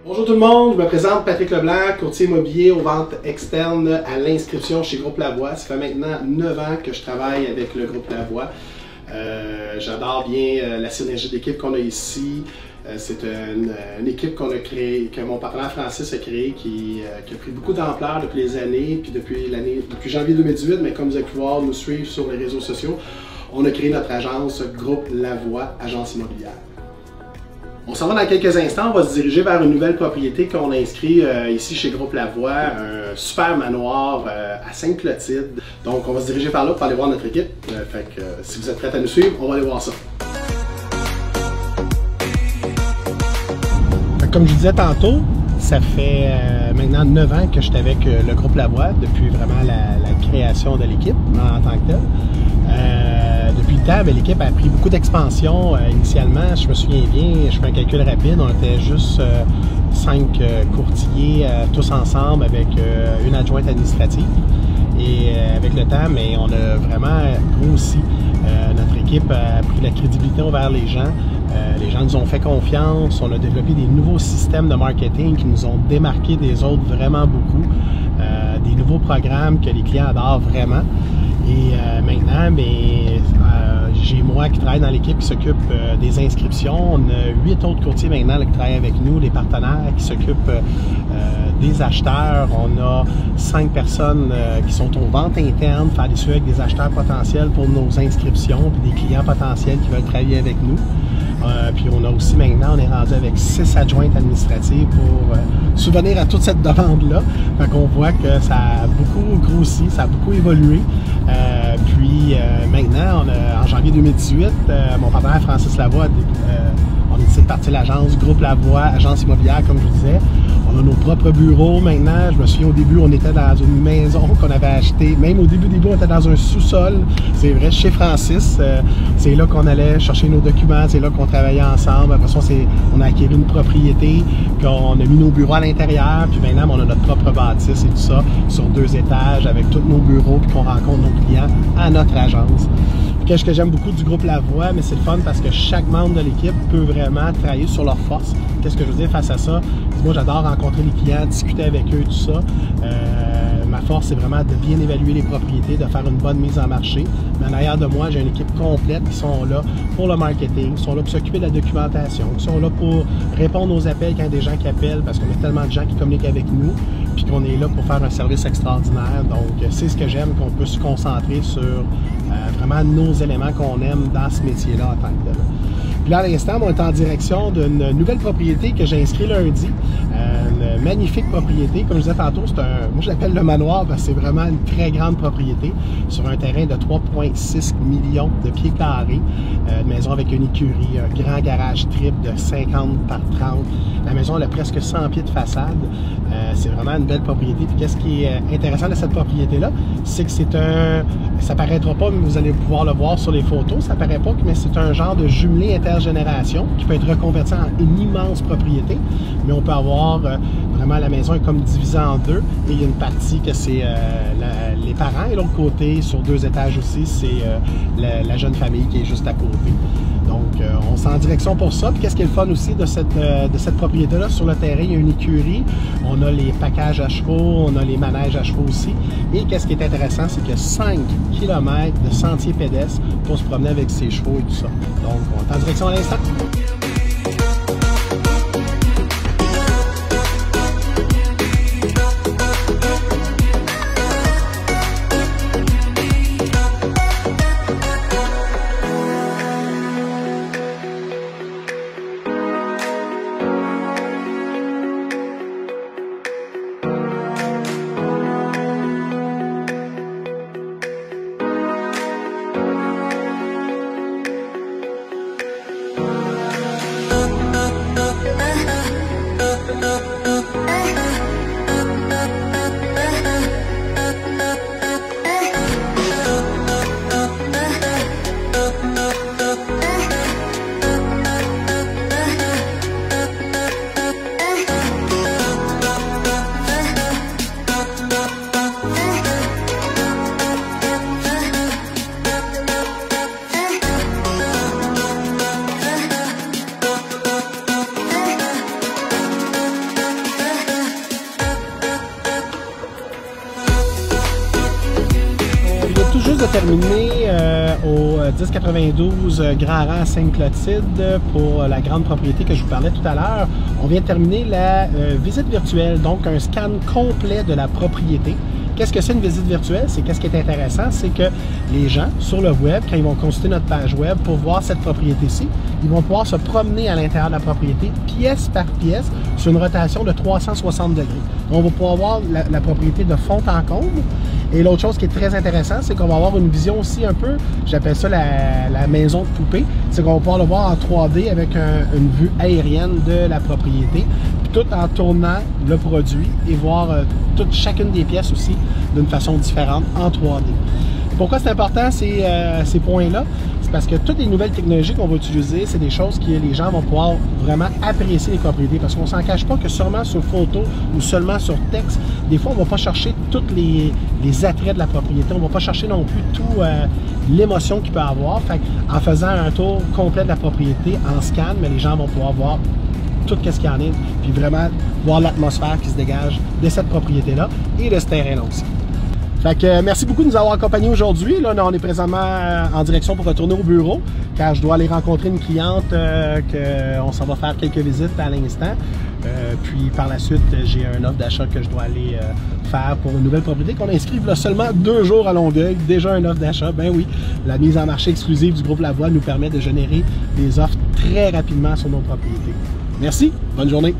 Bonjour tout le monde, je me présente Patrick Leblanc, courtier immobilier aux ventes externes à l'inscription chez Groupe Lavoie. Ça fait maintenant 9 ans que je travaille avec le Groupe Lavoie. J'adore bien la synergie d'équipe qu'on a ici. C'est une équipe qu'on a créée, que mon partenaire Francis a créée, qui a pris beaucoup d'ampleur depuis les années, puis depuis janvier 2018, mais comme vous allez pouvoir nous suivre sur les réseaux sociaux, on a créé notre agence Groupe Lavoie, agence immobilière. On s'en va dans quelques instants, on va se diriger vers une nouvelle propriété qu'on a inscrite ici chez Groupe Lavoie, un super manoir à Sainte-Clotilde. Donc on va se diriger par là pour aller voir notre équipe. Si vous êtes prêts à nous suivre, on va aller voir ça. Comme je vous disais tantôt, ça fait maintenant 9 ans que je suis avec le Groupe Lavoie, depuis vraiment la création de l'équipe en tant que telle. Depuis le temps, l'équipe a pris beaucoup d'expansion. Initialement, je me souviens bien, je fais un calcul rapide, on était juste 5 courtiers tous ensemble avec une adjointe administrative. Et avec le temps, on a vraiment grossi. Notre équipe a pris la crédibilité envers les gens. Les gens nous ont fait confiance. On a développé des nouveaux systèmes de marketing qui nous ont démarqués des autres vraiment beaucoup. Des nouveaux programmes que les clients adorent vraiment. Et maintenant, j'ai moi qui travaille dans l'équipe qui s'occupe des inscriptions. On a 8 autres courtiers maintenant qui travaillent avec nous, des partenaires qui s'occupent des acheteurs. On a 5 personnes qui sont aux ventes internes, faire des suivis avec des acheteurs potentiels pour nos inscriptions, puis des clients potentiels qui veulent travailler avec nous. Puis on a aussi maintenant, on est rendu avec 6 adjointes administratives pour subvenir à toute cette demande-là. Fait qu'on voit que ça a beaucoup grossi, ça a beaucoup évolué. Maintenant, en janvier 2018, mon partenaire Francis Lavoie, on a décidé de partir l'agence Groupe Lavoie, agence immobilière, comme je vous disais. On a nos propres bureaux maintenant. Je me souviens au début, on était dans une maison qu'on avait achetée. Même au début, on était dans un sous-sol. C'est vrai, chez Francis. C'est là qu'on allait chercher nos documents. C'est là qu'on travaillait ensemble. Après ça, on a acquis une propriété. Puis on a mis nos bureaux à l'intérieur. Puis maintenant, on a notre propre bâtisse et tout ça sur 2 étages avec tous nos bureaux. Puis qu'on rencontre nos clients à notre agence. Qu'est-ce que j'aime beaucoup du Groupe Lavoie, mais c'est le fun parce que chaque membre de l'équipe peut vraiment travailler sur leurs forces. Qu'est-ce que je veux dire face à ça? Moi, j'adore rencontrer les clients, discuter avec eux, tout ça. Ma force, c'est vraiment de bien évaluer les propriétés, de faire une bonne mise en marché. Mais en arrière de moi, j'ai une équipe complète qui sont là pour le marketing, qui sont là pour s'occuper de la documentation, qui sont là pour répondre aux appels quand il y a des gens qui appellent, parce qu'on a tellement de gens qui communiquent avec nous, puis qu'on est là pour faire un service extraordinaire. Donc, c'est ce que j'aime, qu'on peut se concentrer sur vraiment nos éléments qu'on aime dans ce métier-là en tant que tel. Puis là, à l'instant, on est en direction d'une nouvelle propriété que j'ai inscrite lundi. Une magnifique propriété. Comme je disais tantôt, moi je l'appelle le manoir parce que c'est vraiment une très grande propriété sur un terrain de 3,6 millions de pieds carrés. Une maison avec une écurie, un grand garage triple de 50 par 30. La maison elle a presque 100 pieds de façade. C'est vraiment une belle propriété. Puis qu'est-ce qui est intéressant de cette propriété-là, c'est que ça paraîtra pas, mais vous allez pouvoir le voir sur les photos, ça paraît pas, mais c'est un genre de jumelé intergénération qui peut être reconverti en une immense propriété. Mais on peut avoir vraiment la maison est comme divisée en 2 et il y a une partie que c'est les parents et l'autre côté, sur 2 étages aussi, c'est la jeune famille qui est juste à côté. Donc, on s'en en direction pour ça. Puis qu'est-ce qui est le fun aussi de cette propriété-là? Sur le terrain, il y a une écurie. On a les packages à chevaux, on a les manèges à chevaux aussi. Et qu'est-ce qui est intéressant, c'est qu'il y a 5 km de sentiers pédestres pour se promener avec ses chevaux et tout ça. Donc, on est en direction à l'instant. terminer au 1092 Grand Rang à Sainte-Clotilde pour la grande propriété que je vous parlais tout à l'heure. On vient de terminer la visite virtuelle, donc un scan complet de la propriété. Qu'est-ce que c'est une visite virtuelle? C'est qu'est-ce qui est intéressant, c'est que les gens sur le web, quand ils vont consulter notre page web pour voir cette propriété-ci, ils vont pouvoir se promener à l'intérieur de la propriété, pièce par pièce, sur une rotation de 360 degrés. On va pouvoir voir la propriété de fond en comble. Et l'autre chose qui est très intéressante, c'est qu'on va avoir une vision aussi un peu, j'appelle ça la maison de poupée, c'est qu'on va pouvoir le voir en 3D avec une vue aérienne de la propriété, tout en tournant le produit et voir chacune des pièces aussi d'une façon différente en 3D. Pourquoi c'est important ces points-là? C'est parce que toutes les nouvelles technologies qu'on va utiliser, c'est des choses que les gens vont pouvoir vraiment apprécier les propriétés. Parce qu'on ne s'en cache pas que seulement sur photo ou seulement sur texte, des fois on ne va pas chercher tous les attraits de la propriété. On ne va pas chercher non plus tout l'émotion qu'il peut avoir. Fait en faisant un tour complet de la propriété en scan, mais les gens vont pouvoir voir tout ce qu'il y en a, puis vraiment voir l'atmosphère qui se dégage de cette propriété-là et de ce terrain-là aussi. Fait que merci beaucoup de nous avoir accompagnés aujourd'hui. Là, on est présentement en direction pour retourner au bureau, car je dois aller rencontrer une cliente qu'on s'en va faire quelques visites à l'instant. Puis par la suite, j'ai un offre d'achat que je dois aller faire pour une nouvelle propriété qu'on inscrive là, seulement 2 jours à Longueuil. Déjà un offre d'achat, ben oui. La mise en marché exclusive du groupe Lavoie nous permet de générer des offres très rapidement sur nos propriétés. Merci, bonne journée.